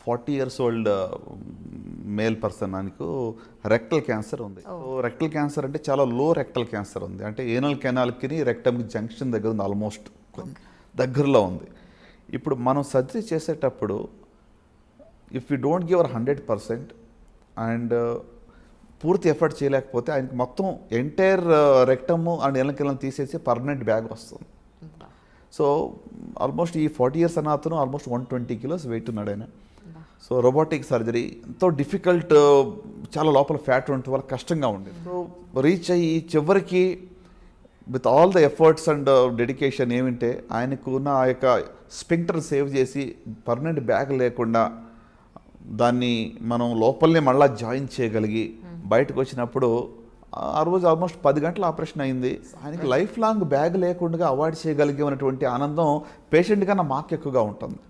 40 years old male person ఆయనకు rectal cancer ఉంది. So rectal cancer అంటే చాలా లో రెక్టల్ క్యాన్సర్ ఉంది, అంటే ఏనల్ కెనాల్కి రెక్టమ్కి జంక్షన్ దగ్గర ఉంది, ఆల్మోస్ట్ దగ్గరలో ఉంది. ఇప్పుడు మనం సర్జరీ చేసేటప్పుడు if you don't give 100% and పూర్తి ఎఫర్ట్ చేయలేకపోతే ఆయనకి మొత్తం ఎంటైర్ రెక్టమ్ అండ్ ఏనల్ తీసేసి పర్మనెంట్ బ్యాగ్ వస్తుంది. సో ఆల్మోస్ట్ ఈ 40 years అన్న అతను ఆల్మోస్ట్ 120 kilos వెయిట్ ఉన్నాడు ఆయన. సో రోబోటిక్ సర్జరీ ఎంతో డిఫికల్ట్, చాలా లోపల ఫ్యాట్ ఉండటం వల్ల కష్టంగా ఉండేది. సో రీచ్ అయ్యి చివరికి with all the efforts and dedication ఏమింటే ఆయనకు ఉన్న ఆ యొక్క స్పింక్టర్ సేవ్ చేసి పర్మనెంట్ బ్యాగ్ లేకుండా దాన్ని మనం లోపలనే మళ్ళీ జాయిన్ చేయగలిగి బయటకు వచ్చినప్పుడు ఆ రోజు ఆల్మోస్ట్ 10 గంటల ఆపరేషన్ అయింది. ఆయనకి లైఫ్ లాంగ్ బ్యాగ్ లేకుండా అవాయిడ్ చేయగలిగే ఉన్నటువంటి ఆనందం పేషెంట్ కన్నా మాకు ఎక్కువగా ఉంటుంది.